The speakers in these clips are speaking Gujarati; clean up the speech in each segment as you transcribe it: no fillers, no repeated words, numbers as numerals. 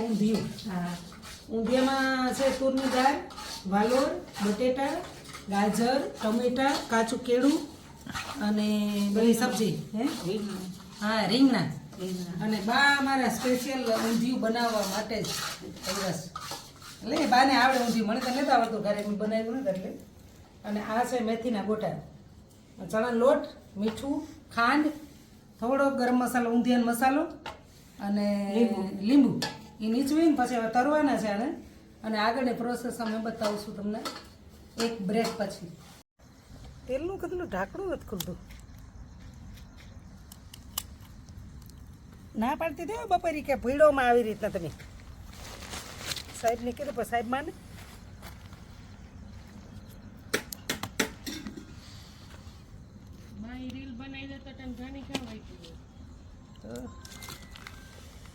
ઊંધિયું. હા, ઊંધિયામાં છે તુરની દાળ, વાલોર, બટેટા, ગાજર, ટમેટા, કાચું કેળું અને બધી સબ્જી. હા, રીંગણા. અને બા મારા સ્પેશિયલ ઊંધિયું બનાવવા માટે જ બસ એટલે બાને આવડે ઊંધિયું, મને તો નથી આવડતું, ઘરે મેં બનાવ્યું નથી એટલે. અને આ છે મેથીના ગોટા, ચણા લોટ, મીઠું, ખાંડ, થોડો ગરમ મસાલો, ઊંધિયાનો મસાલો અને લીંબુ એ નીચવીને પછી હવે તરવાના છે આને. અને આગળની પ્રોસેસ અમે બતાવું છું તમને એક બ્રેક પછી. તેલનું કેટલું ઢાંકણું નથી ખુલતું. ના પાડતી દે બપોરી કે ભીડોમાં આવી રીતના તમે સાહેબને કીધું પણ સાહેબ માને. રીલ બનાવી દે તો તને જાણી ક્યાં હોય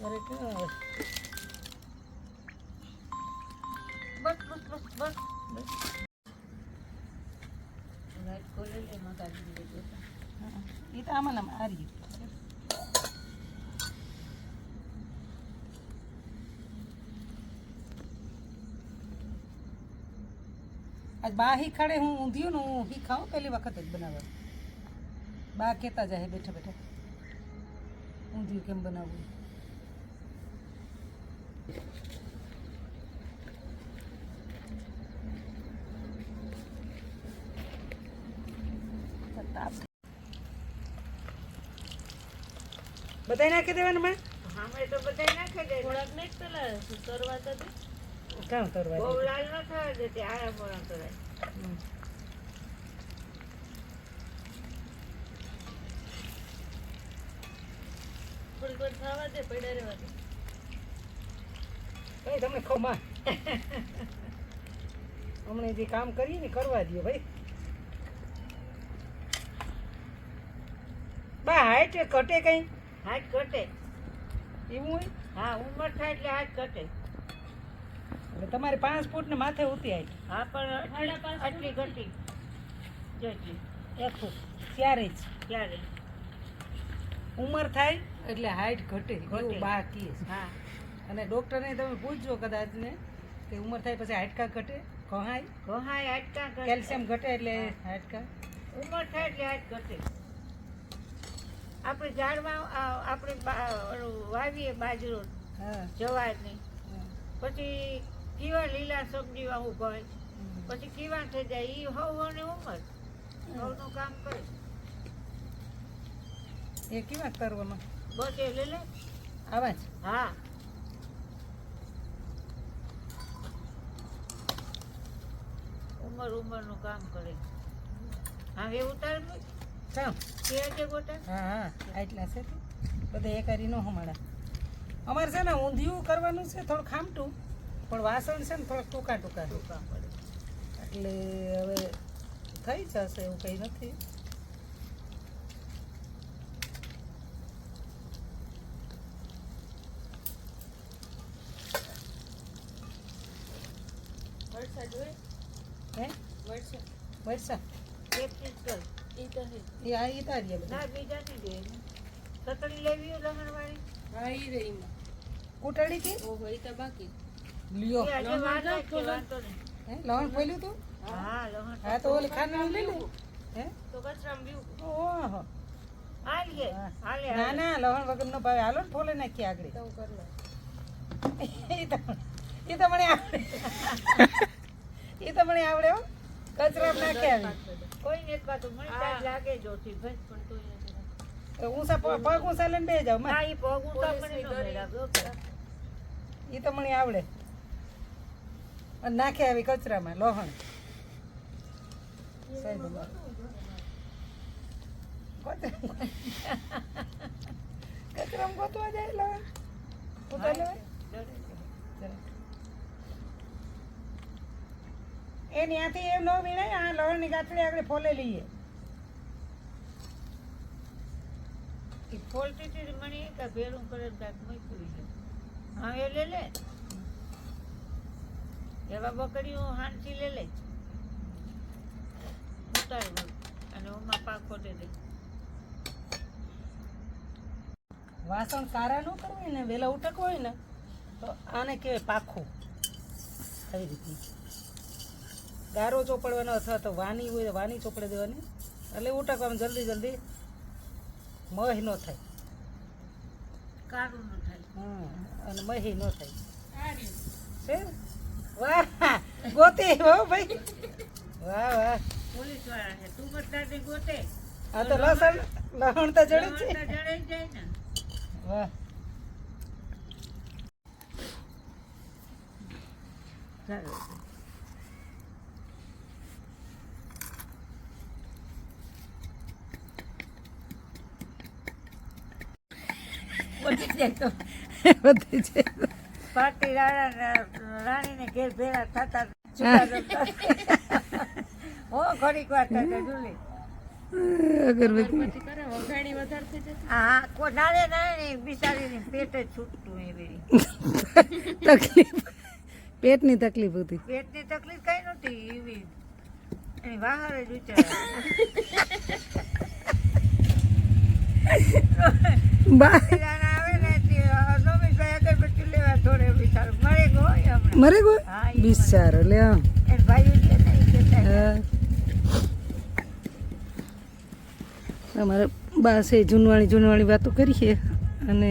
અરે કે બસ બસ બસ બસ રાઈટ ખોલે લે એમાં કાઢી દેજો. એ તો આમાં નામ આ રહ્યું. આજ બા શીખાડે, હું ઊંધિયું ને હું શીખાવું પહેલી વખત જ બનાવવા. બા કહેતા જાય બેઠા બેઠા ઊંધિયું કેમ બનાવવું. બધાય નાખી દેવાનું માં. હા, મેં તો બધાય નાખી દે. થોડાક ને પેલા તરવા તો દે. કામ તરવા બહુ લાલ ન થવા દે, તે આયા મોડા તરાય. થોડીક વાર થવા દે, પડ્યા રહેવા દે. ભાઈ તમને ખમા હમણાં જે કામ કરીએ ને કરવા દો ભાઈ. બા હાઈટ ઘટે કઈ? હાથ ઘટે એવું હોય? હા, ઉંમર થાય એટલે હાથ ઘટે. એટલે તમારે 5 ફૂટ ને માથે ઉતી હાઈટ? હા, પણ આટલી ઘટી જેટલી 1 ફૂટ ત્યારે જ ત્યારે. ઉંમર થાય એટલે હાઈટ ઘટે ઘટે. એવું બા કહે. હા, અને ડૉક્ટરને તમે પૂછજો કદાચ ને કે ઉંમર થાય પછી હાડકા ઘટે, કહાય, ઘહાય હાડકા ઘટે. કેલ્શિયમ ઘટે એટલે હાડકા. ઉંમર થાય એટલે હાથ ઘટે. આપણે ઝાડમાં આપણે વાવીએ બાજરો, હા જવારની, પછી કીવા લીલા સબ્જીમાં ઉભાય, પછી કીવા થઈ જાય. એ હવની ઉંમર હવનું કામ કરે. એ કેવા કરવામાં બસ એ લે લે. આવા જ. હા, ઉંમરનું કામ કરે. હા, એ ઉતાર ચાલ. કે છે ગોટા. હા હા આટલા છે તે બધા એક હારી ન હમાડા. અમારે છે ને ઊંધિયું કરવાનું છે થોડું ખામટું, પણ વાસણ છે ને થોડાક ટૂંકા ટૂંકા કામ કરે. એટલે હવે થઈ જશે એવું કંઈ નથી. વરસાદ હોય હે વરસાદ વરસાદ એક ચીજ કર. એ તો હે. એ આ ઈ તારીએ બધા ના, બીજા નહીં દે. સતરી લેવી હોય લમણવાળી. હા ઈ રહી માં. કૂટાડી હતી ઓહો ઈ તો બાકી. લ્યો. એ આજે વાર લાગશે, વાંધો નહીં. હે લવણ ખોલ્યું તું? હા, લમણ. હા તો ઓલી ખાંડણી લઈ લે. હે તો કચરામાં બીવું. ઓહો હાલીએ, હાલે, ના હાલે. ના લવણ વગર નો ભાવે. હાલો ને ફોલે નાખીએ આગળ. તો હું કરી લઉં. એ તો મને આવડે. એ તો મને આવડે હો. કચરા નાખે આવી. કોઈ ને એક પાછું મને તાજ લાગે જ ઓછી ભાઈ. પણ તો ઊંસા પગ ઊંસા લઈને બે જાવ ના, ઈ પગ ઊંચા મને પોલીસની ન દોરી. મેળાવ્યો. એ તો મને આવડે. અને નાખે આવી કચરામાં લોહણ. સાહેબ બાબા. કચરામાં ગોતવા જાય લોહણ. ઉતાર લેવાય. એ ત્યાંથી એમ ન વીણાય. આ લવણની ગાંઠડી આગળ ફોલે લઈએ. ઈ ફોલતી હતી મને કાંઈ ભેળું કરે ને કાંઈક મૂક્યું છે. હા, એ લે લે. એવા બકરીઓ હાંસી લે લે. ઉતાર અને ઓમાં પાકો દે દે. વાસણ સારા ન કરવું હોય ને, વહેલા ઉટકવું હોય ને તો આને કહેવાય પાખું. આવી રીતે ગારો ચોપડવાનો અથવા તો વાની હોય તો વાની ચોપડી દેવાની, એટલે ઉટાકવામાં જલ્દી જલ્દી મહ ન થાય. કાળું ન થાય. અને મહી ન થાય છે. વાહ ગોતી હો ભાઈ, વાહ વાહ. પોલીસ વાળા છે, તું બધાને ગોતે. આ તો લસણ તો જડે છે. લવણ તો જડાઈ જાય ને. વાહ. ચાલો. બધી જાય તો બધી છે. પાર્ટી રાણીને ઘેર ભેળા થતા છૂટા રમતા. હો ઘડીક વાર થતા જુલી. અગરબત્તી પછી કરે વઘાડી વધારે થઈ જતી. હા કોઈ નાને નાને બિચારીને પેટ જ છૂટતું એવી. તકલીફ, પેટની તકલીફ હતી. પેટની તકલીફ કઈ નહોતી એવી, એની બહાર જ બા આવે ને નોમીભાઈ અગરબત્તી લેવા થોડે બિચારો મરે ગયો હોય હમણાં. મરે ગો હા, ઈ બિચારો લે. એને ભાઈઓ છે ને ઈ કહેતા હા. અમારે બા છે જૂનવાણી વાતો કરીએ અને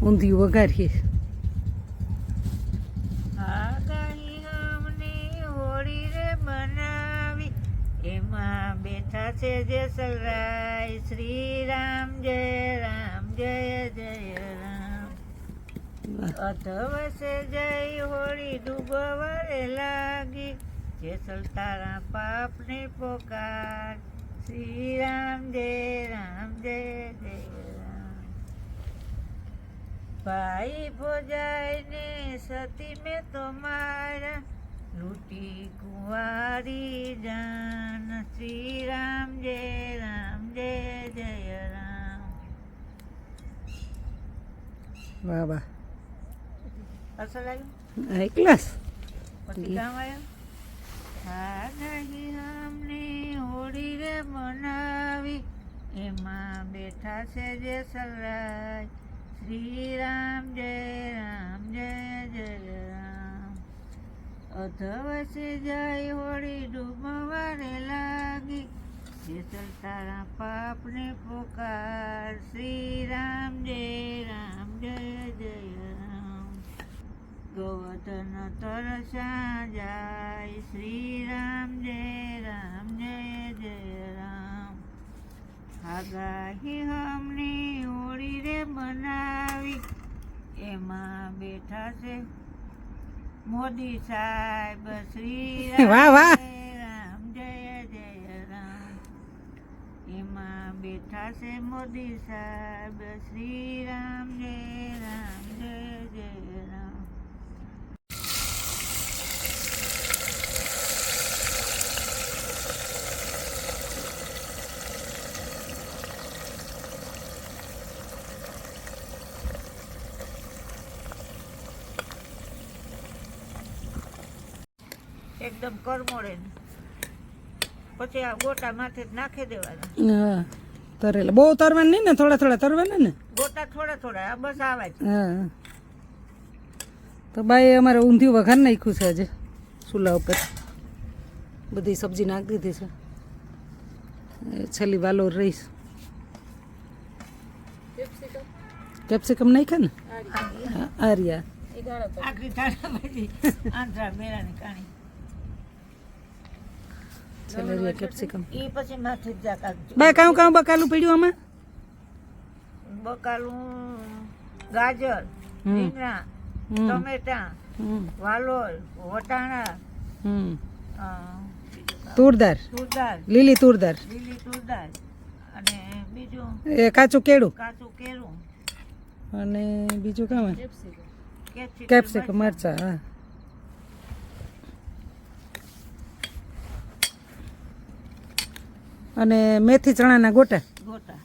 ઊંધિયું વઘારીએ. આ ગાઈ અમને હોળી રે બનાવી, એમાં બેઠા છે જેસલરાય, શ્રી રામ જય રામ. અધવસે જય હોળી ડૂબવારે લાગી, જેસલ તારા પાપને પોકાર, શ્રી રામ જય રામ. ભાઈ ભોજાઈને સતી મેં તો મારા, લૂટી કુંવારી જાન, શ્રી રામ જય રામ. વાહ વાહ. અસલ આવ્યું આ ક્લાસ પછી ગામ આવ્યો. હા નહીં અમને હોળી રે મનાવી, એમાં બેઠા છે જેસલરાય, શ્રી રામ જય રામ. અધવસે જય હોળી ડૂબવારે લાગી, જેસલ તારા પાપને પોકાર, શ્રી રામ જય રામ. ગોવર્ધન તરસા જાય, શ્રી રામ જય રામ. આગાહી હમની હોળી રે મનાવી, એમાં બેઠા છે મોદી સાહેબ, શ્રી વાહ, વાહ. રામ જય રામ. એમાં બેઠા છે મોદી સાહેબ, શ્રી રામ જય રામ. એકદમ કરમોડે ને પછી આ ગોટા માથે નાખી દેવાના. હા તરેલા બહુ તરવાના નહીં ને, થોડા થોડા તરવાના ને. ગોટા થોડા થોડા આ બસ આવે છે. હા તો બાઈ અમારે ઊંધિયું વઘાર નાખ્યું છે આજે ચૂલા ઉપર. બધી સબ્જી નાખી દીધી છે. છેલ્લી વાલોર રહીશ. કેપ્સિકમ નાખ્યા ને. આર્યા એ ગાળા પર આખરી થાળા પછી આંધ્રા મેળાની કાણી છેલ્લે કેપ્સિકમ. એ પછી માથે જ જા કાઢજો. બાય કામ કામ બકાલું પડ્યું આમાં. બકાલું, ગાજર, હમ. રીંગણા, ટમેટા, વાલોળ, વટાણા, હમ અ, તુરદાર, તુરદાળ, લીલી તુરદાર, લીલી તુરદાળ અને બીજું એ કાચું કેળું કાચું કેળું, અને બીજું કામ કેપ્સિકમ કેપ્સિકમ મરચા. હા અને મેથી ચણાના ગોટા. ગોટા,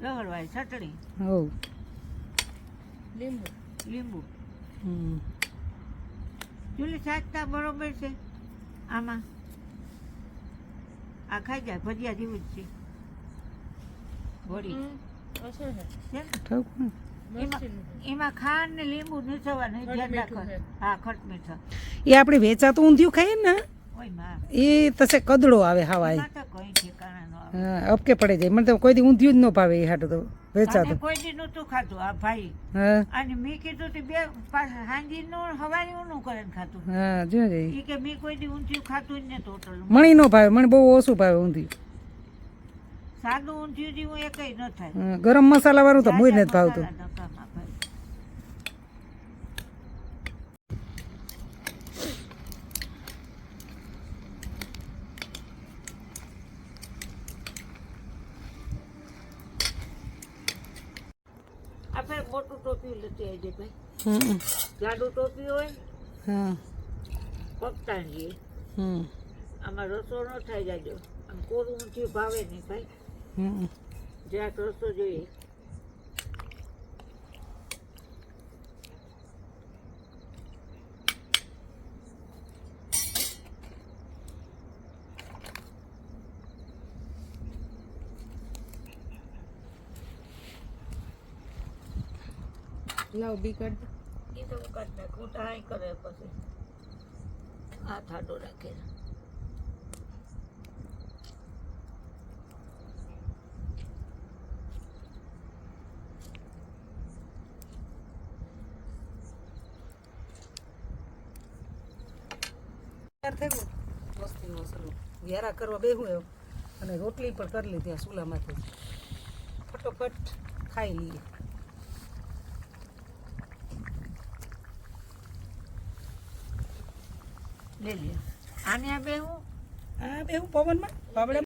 લહરવાળી ચટણી, હવ લીંબુ લીંબુ. હમ. ચૂલી સાચતા બરોબર છે આમાં. આ ખાઈ જાય ભજીયા જેવું જ છે. વળી અસર છે છે ને? ઠીક ને. એમાં ખાંડ ને લીંબુ નીચવાનું ધ્યાન રાખવાનું. હા ખટ મીઠા એ આપણે વેચાતું ઊંધિયું ખાઈએ ને ઓય માં એ તસે કદડો આવે હવા એમાં તો કોઈ ઠેકાણા ન આવે. હા અપકે પડે જાય મને તો કોઈ દી ઊંધિયું જ ન ભાવે એ હાટું તો અને વેચાતું કોઈ દી નહોતું ખાતું આ ભાઈ. હા અને મેં કીધું તે બે હાંજીનું હવારીનું કરે ને ખાતું. હા જો જઈ એ કે મેં કોઈ દી ઊંધિયું ખાતું જ નતું હોટલમાં. મણી ન ભાવે મને બહુ ઓછું ભાવે ઊંધિયું સાદું ઊંધિયું જેવું એ કઈ ન થાય. હા, ગરમ મસાલા વાળું તો મોય નથી ભાવતું મસાલા નકામા ભાઈ. આપણે મોટું ટોપી લેતી આવજે ભાઈ. હમ જાડું ટોપી હોય હા પગતાંગી. હમ આમાં રસો ન થાય જાજો. આમ કોરું ઊંધિયું ભાવે નહીં ભાઈ. હમ જરાક રસો જોઈએ. લાવ બી કાઢ એ તો કાઢ નાખ. હું તો આય કરે પછી હાથ આડો રાખે. મસ્તી મસાલો વ્યારા કરવા બેહું એવો અને રોટલી પણ કરી લીધી આ ચૂલામાંથી ફટોફટ ખાઈ લઈએ લે લે આને આ બે હું આ બેહું પવનમાં પાવડા